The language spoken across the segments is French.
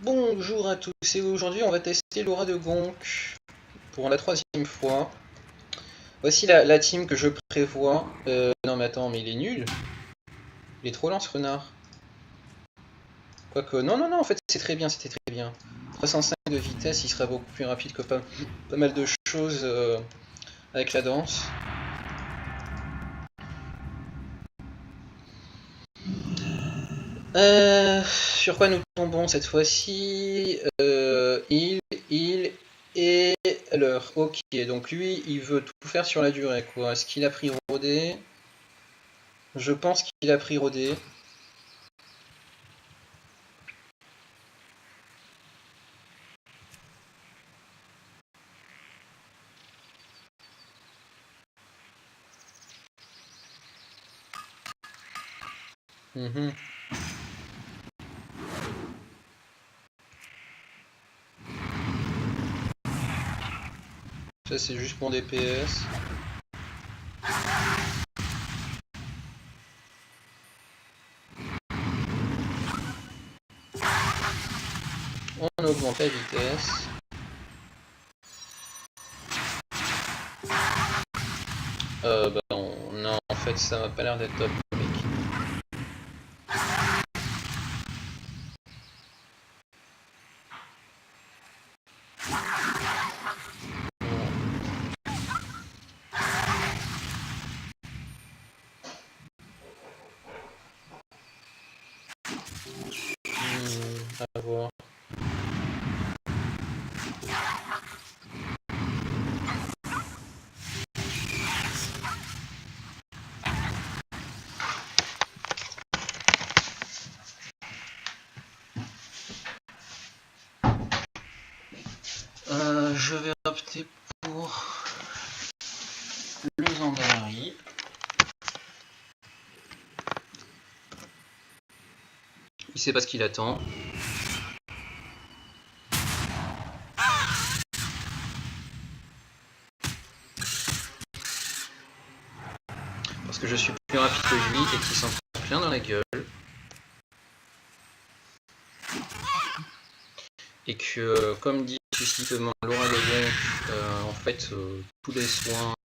Bonjour à tous, et aujourd'hui on va tester l'aura de Gonk pour la 3e fois. Voici la team que je prévois. Non mais attends, mais il est nul. Il est trop lent ce renard. Quoique, non, en fait c'est très bien, c'était très bien. 305 de vitesse, il sera beaucoup plus rapide que pas mal de choses avec la danse. Sur quoi nous tombons cette fois-ci? Il et l'heure. Ok, donc lui, il veut tout faire sur la durée, quoi. Est-ce qu'il a pris Rodé? Je pense qu'il a pris Rodé. Mhm. Ça, c'est juste mon DPS. On augmente la vitesse. Non, en fait, ça m'a pas l'air d'être top. À voir. Je vais opter pour le Zandalari. Il sait pas ce qu'il attend. Parce que je suis plus rapide que lui et qu'il s'en prend plein dans la gueule. Et que, comme dit justement l'aura de Gonk, en fait, tous les soins,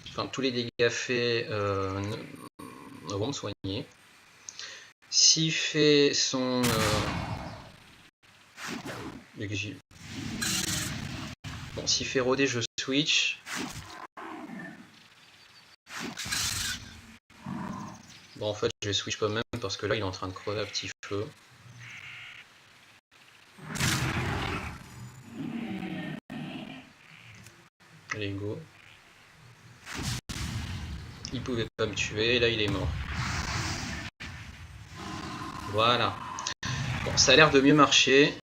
enfin tous les dégâts faits vont me soigner. S'il fait son... Bon, s'il fait Rodé, je switch. Bon, en fait, je vais switch quand même parce que là, il est en train de crever à petit feu. Allez, go. Il pouvait pas me tuer, là, il est mort. Voilà. Bon, ça a l'air de mieux marcher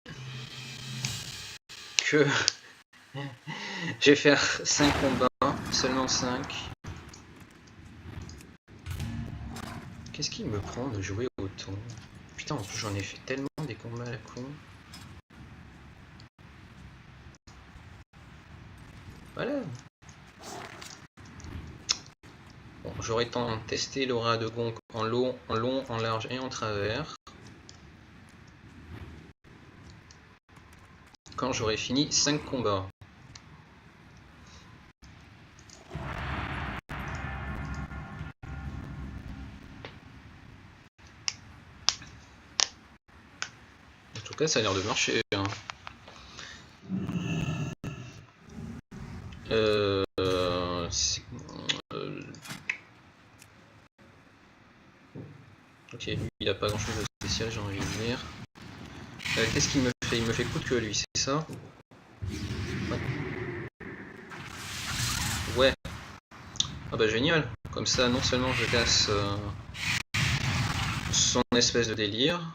que... Je vais faire 5 combats, seulement 5. Qu'est-ce qu'il me prend de jouer autant? Putain, en plus j'en ai fait tellement des combats à la con. Voilà. Bon, j'aurais tendance à tester l'aura de Gonk en long, en large et en travers. Quand j'aurai fini 5 combats. En tout cas, ça a l'air de marcher. Hein. Ok, lui, il a pas grand chose de spécial, j'ai envie de dire. Qu'est-ce qu'il me fait? Il me fait coup de queue, lui, c'est ça? Ouais. Ah bah génial. Comme ça, non seulement je casse son espèce de délire.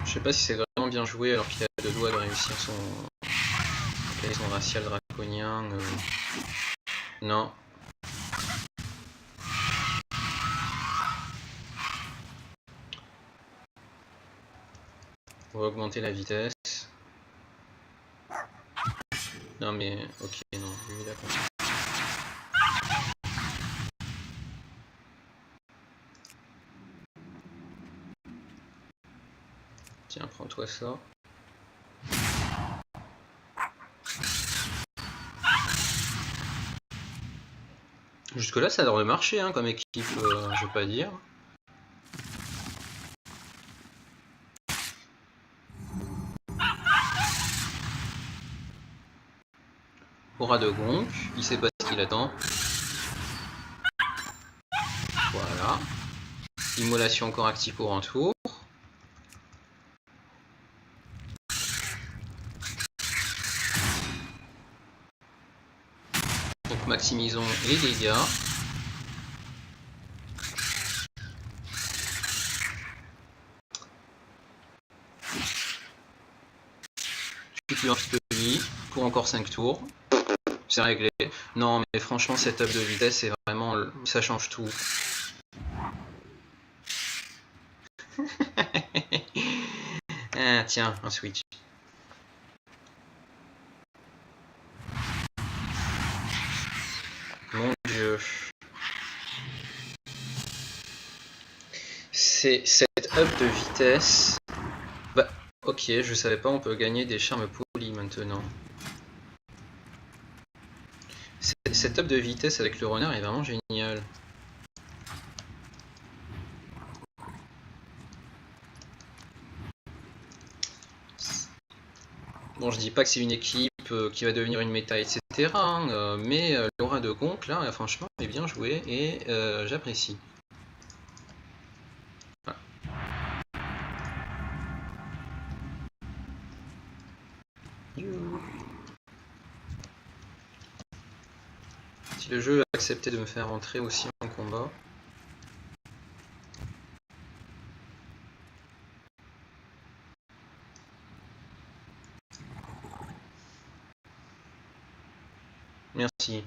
Je sais pas si c'est vraiment bien joué alors qu'il a 2 doigts de réussir son racial draconien. Non. On va augmenter la vitesse. Non mais ok, non, lui il a compris. Tiens, prends-toi ça. Jusque là ça devrait marcher hein, comme équipe, je veux pas dire. Aura de Gonk, il sait pas ce qu'il attend. Voilà. Immolation encore active pour un tour. Donc maximisons les dégâts. Je suis plus un petit peu lui pour encore 5 tours. C'est réglé. Non mais franchement cette up de vitesse c'est vraiment... ça change tout. Ah tiens, un switch. Mon dieu. C'est cette up de vitesse. Bah ok, je savais pas, on peut gagner des charmes polis maintenant. Cette up de vitesse avec le renard est vraiment génial. Bon, je dis pas que c'est une équipe qui va devenir une méta, etc. Hein, mais l'aura de Gonk, là, franchement, est bien joué et j'apprécie. Voilà. Si le jeu acceptait de me faire entrer aussi en combat. Merci.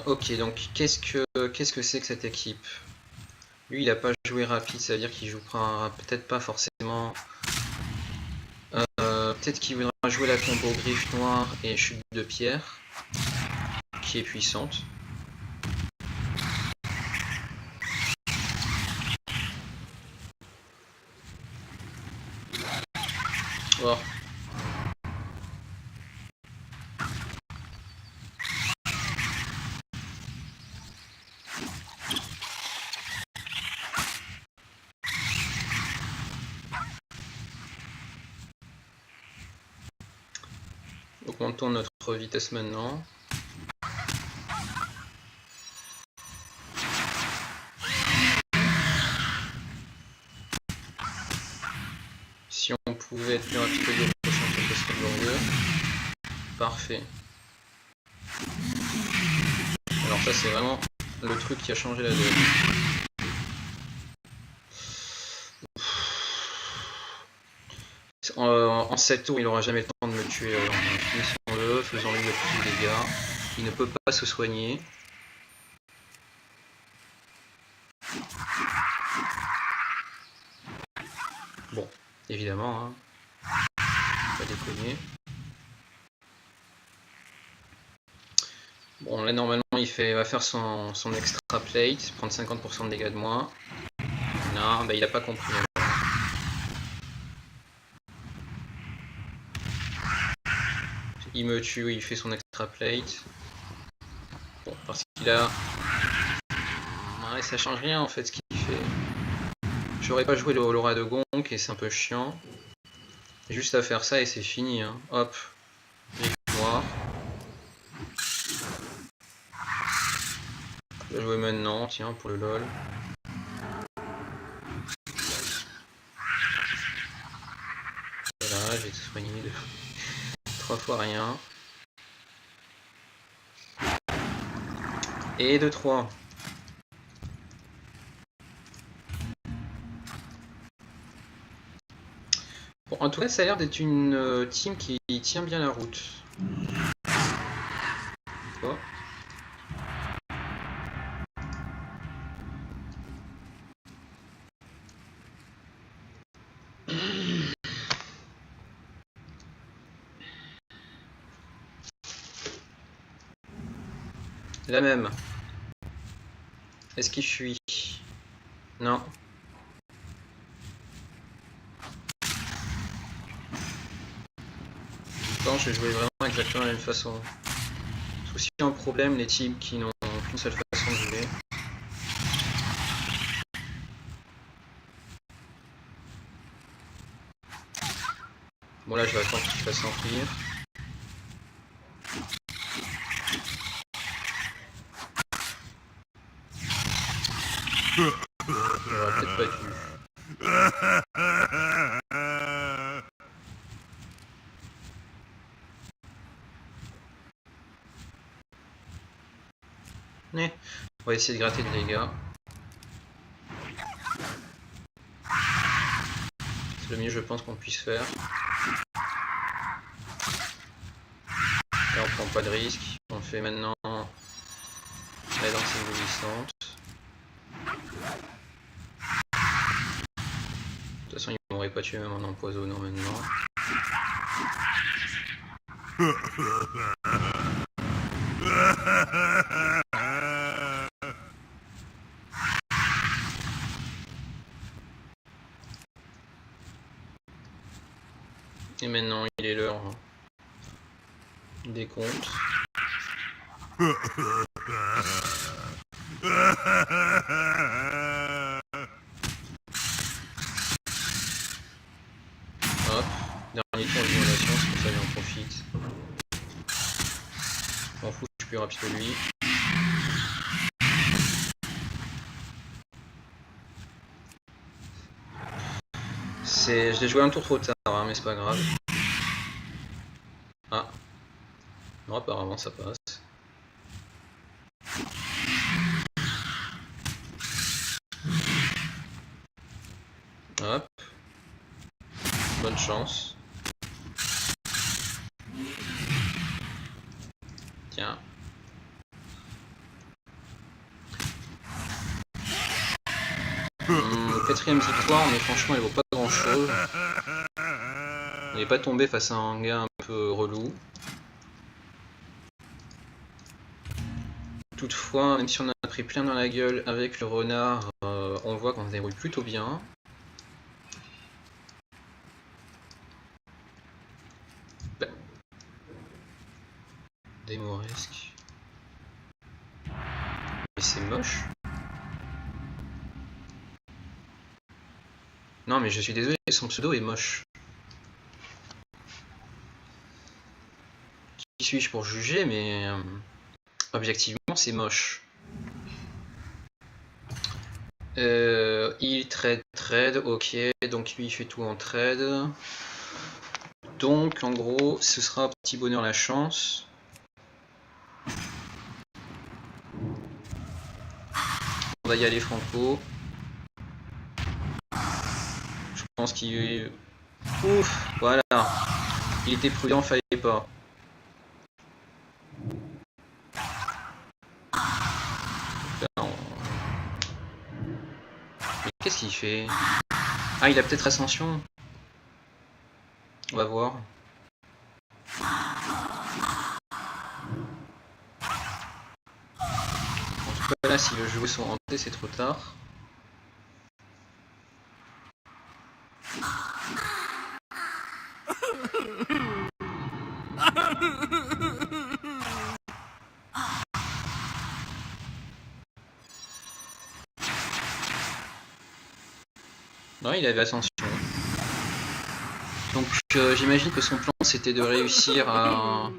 Ok, donc qu'est-ce que c'est que cette équipe? Lui, il a pas joué rapide, ça veut dire qu'il jouera peut-être pas forcément. Peut-être qu'il voudra jouer la combo griffe noire et chute de pierre, qui est puissante. Oh. Augmentons notre vitesse maintenant. Si on pouvait être plus rapide que le prochain tour, ce serait glorieux. Parfait. Alors ça c'est vraiment le truc qui a changé la donne. En 7 tours, il n'aura jamais le temps de me tuer. Finissons-le, faisons-lui le plus de dégâts. Il ne peut pas se soigner. Bon, évidemment, hein. Pas déconner. Bon, là normalement il va faire son extra plate, prendre 50% de dégâts de moins. Non, bah il a pas compris. Il me tue, il fait son extra plate. Bon, parce qu'il a... Ouais, ça change rien en fait ce qu'il fait. J'aurais pas joué l'aura de Gonk et c'est un peu chiant. Juste à faire ça et c'est fini. Hein. Hop, victoire. Je vais jouer maintenant, tiens, pour le LOL. Voilà, j'ai soigné 3 fois rien. Et 2-3. Bon, en tout cas, ça a l'air d'être une team qui tient bien la route. Oh. La même. Est-ce qu'il fuit? Non. Pourtant, je vais jouer vraiment exactement de la même façon. C'est aussi un problème, les teams qui n'ont qu'une seule façon de jouer. Bon là, je vais attendre qu'il fasse s'enfuir. J'aurais peut-être pas dû. On va essayer de gratter des dégâts. C'est le mieux, je pense, qu'on puisse faire. Là, on prend pas de risque. On fait maintenant la danse éblouissante. De toute façon, il m'aurait pas tué même en empoisonnant maintenant. Et maintenant, il est l'heure des comptes. Hop, dernier tour d'inondation, c'est pour ça que j'en profite. Je m'en fous, je suis plus rapide que lui. Je l'ai joué un tour trop tard, hein, mais c'est pas grave. Ah. Non, apparemment ça passe. Hop. Bonne chance. Tiens. Quatrième victoire, mais franchement elle vaut pas grand chose. On n'est pas tombé face à un gars un peu relou. Toutefois, même si on a pris plein dans la gueule avec le renard, on voit qu'on se débrouille plutôt bien. Démoresque. Mais c'est moche. Non mais je suis désolé, son pseudo est moche. Qui suis-je pour juger, mais objectivement c'est moche. Il trade, ok, donc lui il fait tout en trade. Donc en gros ce sera petit bonheur la chance. On va y aller franco. Je pense qu'il... Ouf, voilà. Il était prudent, fallait pas. Mais qu'est-ce qu'il fait? Ah, il a peut-être ascension. On va voir. En tout cas, là, s'il veut jouer son hanté, c'est trop tard. Non, il avait ascension. Donc j'imagine que son plan c'était de réussir à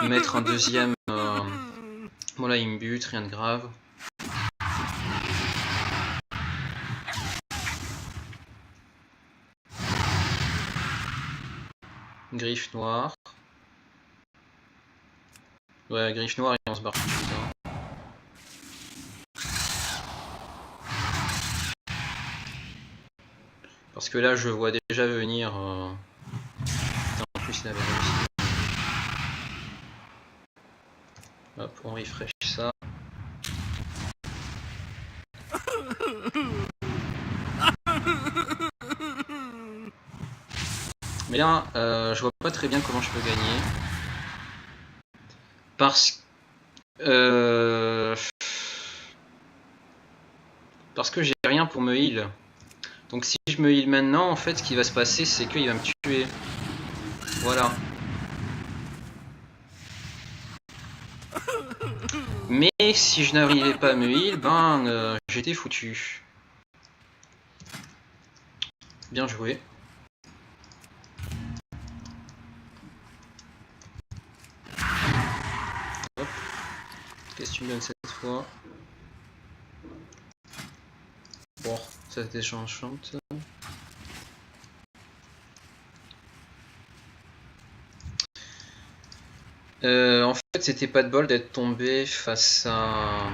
mettre un deuxième... Bon là il me bute, rien de grave. Griffe noire. Ouais, griffe noire et on se barre tout de suite. Hein. Parce que là je vois déjà venir... Putain, en plus il avait réussi. Hop, on refresh ça. Mais là, je vois pas très bien comment je peux gagner. Parce que... parce que j'ai rien pour me heal. Donc si je me heal maintenant, en fait, ce qui va se passer, c'est qu'il va me tuer. Voilà. Mais si je n'arrivais pas à me heal, ben j'étais foutu. Bien joué. Hop. Qu'est-ce que tu me donnes cette fois? Bon, ça désenchante. En fait, c'était pas de bol d'être tombé face à...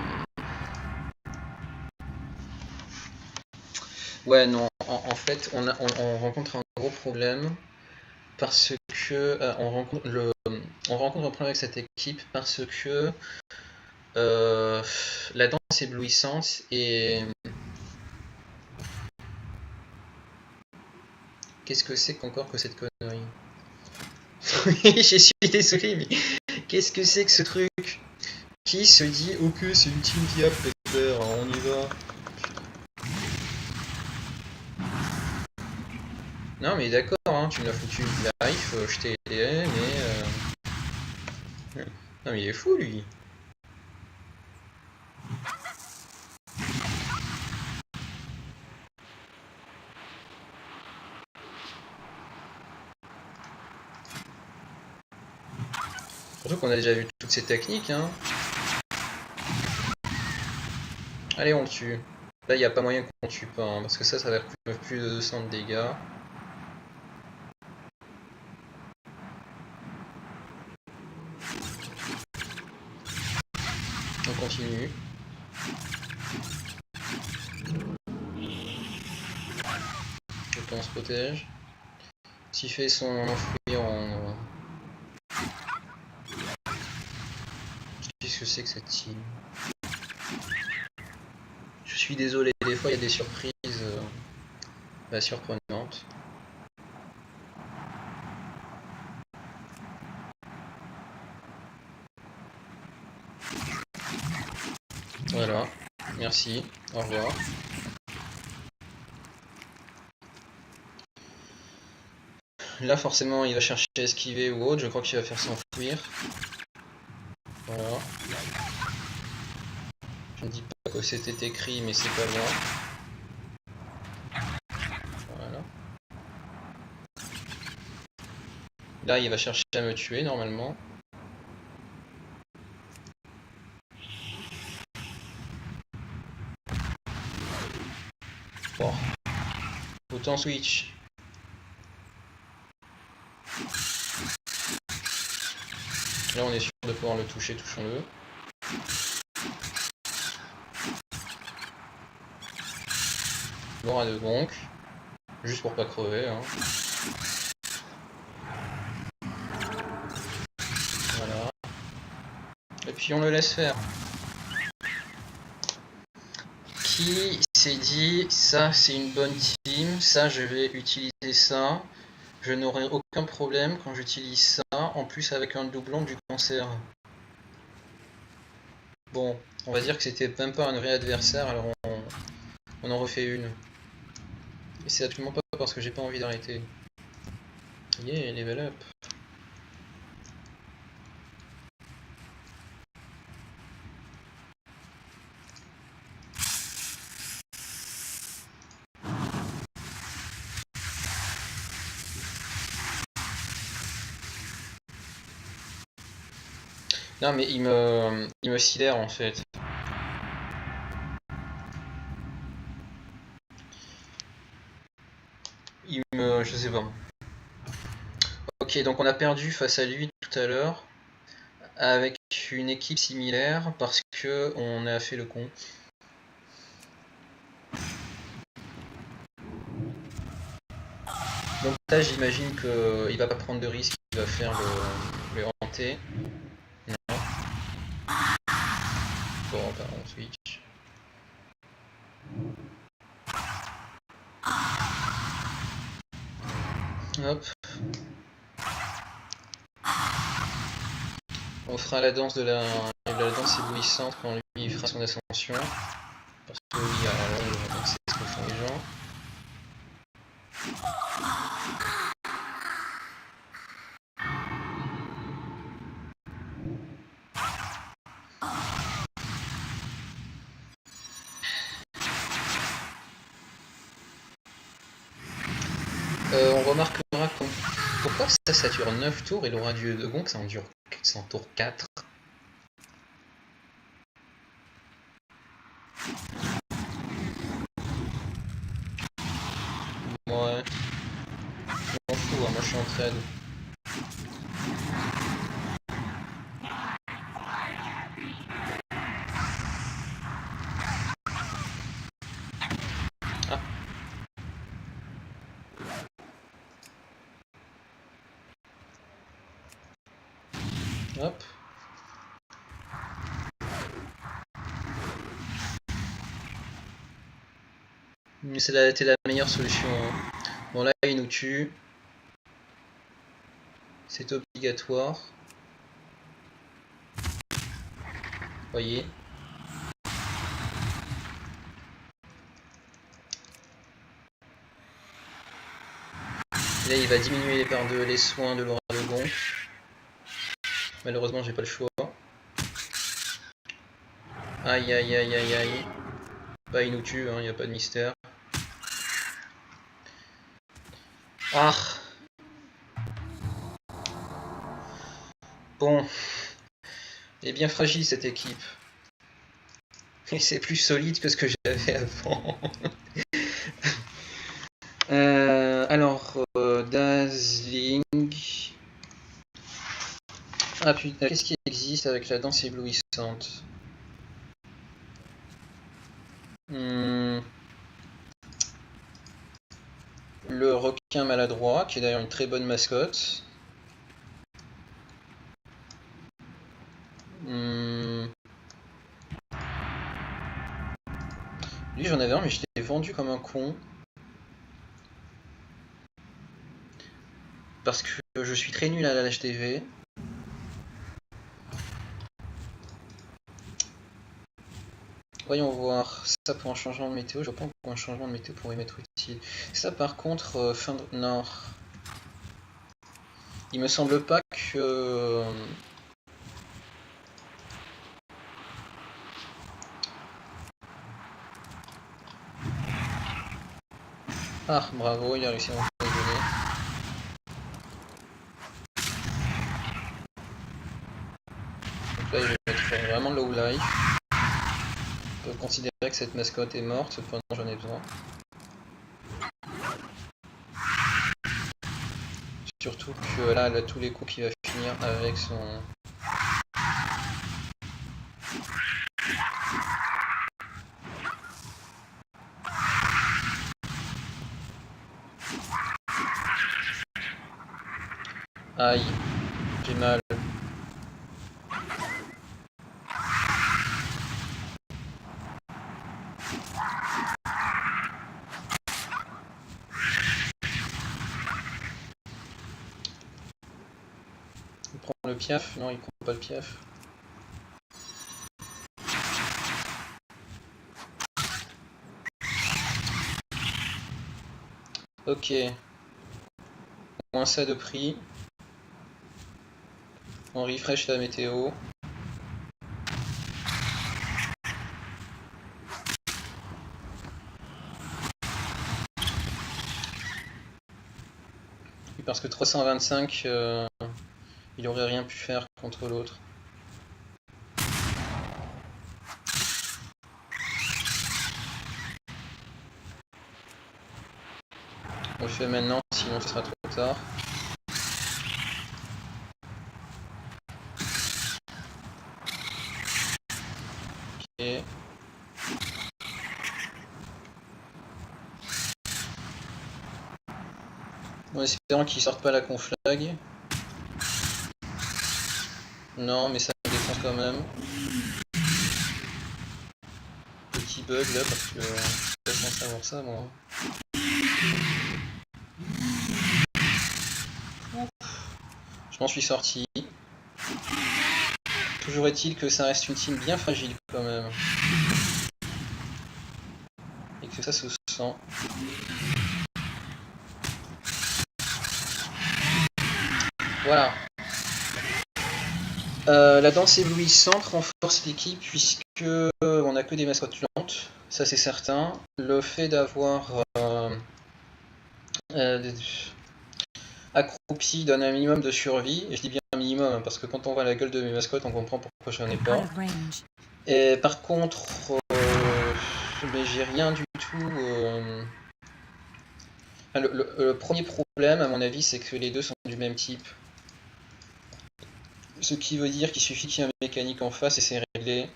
Ouais, non, en fait, on rencontre un gros problème parce que on rencontre un problème avec cette équipe parce que la danse éblouissante et... Qu'est-ce que c'est qu'encore que cette connerie? Oui, je suis désolé, mais qu'est-ce que c'est que ce truc? Qui se dit, ok, c'est une team diable, pépère, on y va. Non, mais d'accord, hein, tu m'as foutu une life, je t'ai aidé, mais... Non, mais il est fou, lui. Surtout qu'on a déjà vu toutes ces techniques, hein. Allez, on le tue. Là, il n'y a pas moyen qu'on le tue pas, hein, parce que ça va faire plus de 200 de dégâts. On continue. Le temps se protège. S'il fait son enfouir en... Qu'est-ce que c'est que cette team? Je suis désolé, des fois il y a des surprises surprenantes. Voilà, merci, au revoir. Là forcément il va chercher à esquiver ou autre, je crois qu'il va faire s'enfuir. Voilà. Je ne dis pas que c'était écrit mais c'est pas loin. Voilà. Là il va chercher à me tuer normalement. Bon. Autant switch. Là on est sûr de pouvoir le toucher, touchons-le. Bon à deux donc. Juste pour pas crever. Hein. Voilà. Et puis on le laisse faire. Qui s'est dit ça c'est une bonne team, ça je vais utiliser ça. Je n'aurai aucun problème quand j'utilise ça, en plus avec un doublon du cancer. Bon, on va dire que c'était même pas un vrai adversaire, alors on en refait une. Et c'est absolument pas parce que j'ai pas envie d'arrêter. Yeah, level up. Non mais il me sidère en fait. Je sais pas. Ok, donc on a perdu face à lui tout à l'heure avec une équipe similaire parce que on a fait le con. Donc là j'imagine qu'il va pas prendre de risque, il va faire le hanté. Non. Bon bah on switch. Hop. On fera la danse de la danse éblouissante quand lui il fera son ascension. Parce que oui, alors là, on sait ce que font les gens. On remarquera pourquoi ça dure 9 tours et l'aura du Gong ça en tour 4. Ouais. Je m'en fous, hein, moi je suis en trade. Ah. Hop. Mais c'était la meilleure solution. Hein. Bon là il nous tue. C'est obligatoire. Voyez. Et là il va diminuer par deux les soins de l'aura de Gong. Malheureusement j'ai pas le choix. Aïe aïe aïe aïe aïe. Bah il nous tue, hein, y a pas de mystère. Ah. Bon. Elle est bien fragile cette équipe. Et c'est plus solide que ce que j'avais avant. Alors, Dazzling. Ah putain, qu'est-ce qui existe avec la danse éblouissante? Le requin maladroit, qui est d'ailleurs une très bonne mascotte. Lui j'en avais un mais je l'ai vendu comme un con. Parce que je suis très nul à la HTV. Voyons voir, ça pour un changement de météo, je vois pas pourquoi un changement de météo pourrait m'être utile. Ça par contre, fin de... Non. Il me semble pas que... Ah, bravo, il a réussi à m'en donner. Donc là, je vais mettre vraiment low life. On peut considérer que cette mascotte est morte, cependant j'en ai besoin. Surtout que là, elle a tous les coups qui va finir avec son... Aïe, j'ai mal. Il prend le piaf? Non, il prend pas le piaf. Ok. Moins ça de prix. On refresh la météo. Parce que 325, il aurait rien pu faire contre l'autre. On le fait maintenant, sinon ce sera trop tard. Ok. En espérant qu'il sorte pas la conflag. Non, mais ça me défonce quand même. Petit bug là, parce que je suis pas censé avoir ça moi. Je m'en suis sorti. Toujours est-il que ça reste une team bien fragile quand même. que ça se sent. Voilà. La danse éblouissante renforce l'équipe puisque on n'a que des mascottes lentes, ça c'est certain. Le fait d'avoir accroupi donne un minimum de survie, et je dis bien un minimum hein, parce que quand on voit la gueule de mes mascottes on comprend pourquoi je n'en ai pas. Et par contre, mais j'ai rien du tout. Le premier problème à mon avis c'est que les deux sont du même type. Ce qui veut dire qu'il suffit qu'il y ait un mécanique en face et c'est réglé.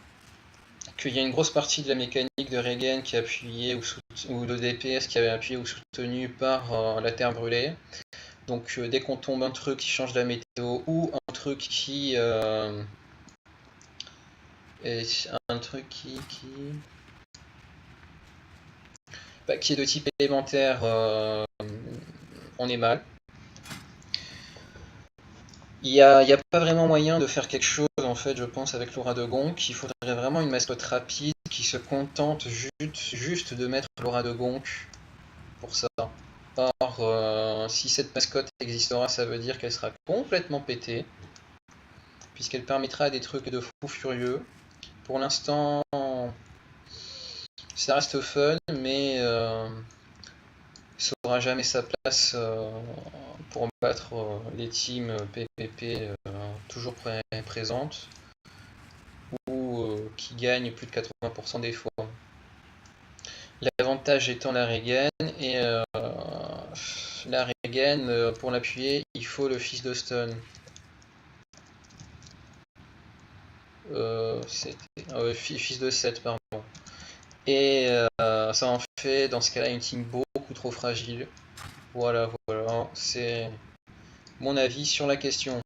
Qu'il y a une grosse partie de la mécanique de Regen qui est appuyée ou de DPS qui est appuyée ou soutenue par la terre brûlée. Donc dès qu'on tombe un truc qui change la météo ou un truc qui est qui est de type élémentaire, on est mal. Il n'y a pas vraiment moyen de faire quelque chose en fait je pense avec Laura de Gonk. Il faudrait vraiment une mascotte rapide qui se contente juste de mettre Laura de Gonk pour ça. Or, si cette mascotte existera, ça veut dire qu'elle sera complètement pétée, puisqu'elle permettra des trucs de fou furieux. Pour l'instant, ça reste fun, mais ça n'aura jamais sa place pour battre les teams PPP toujours présentes, ou qui gagnent plus de 80% des fois. L'avantage étant la Regen, et la Regen, pour l'appuyer, il faut le fils de stun. Fils de 7, pardon. Et ça en fait, dans ce cas-là, une team beaucoup trop fragile. Voilà, c'est mon avis sur la question.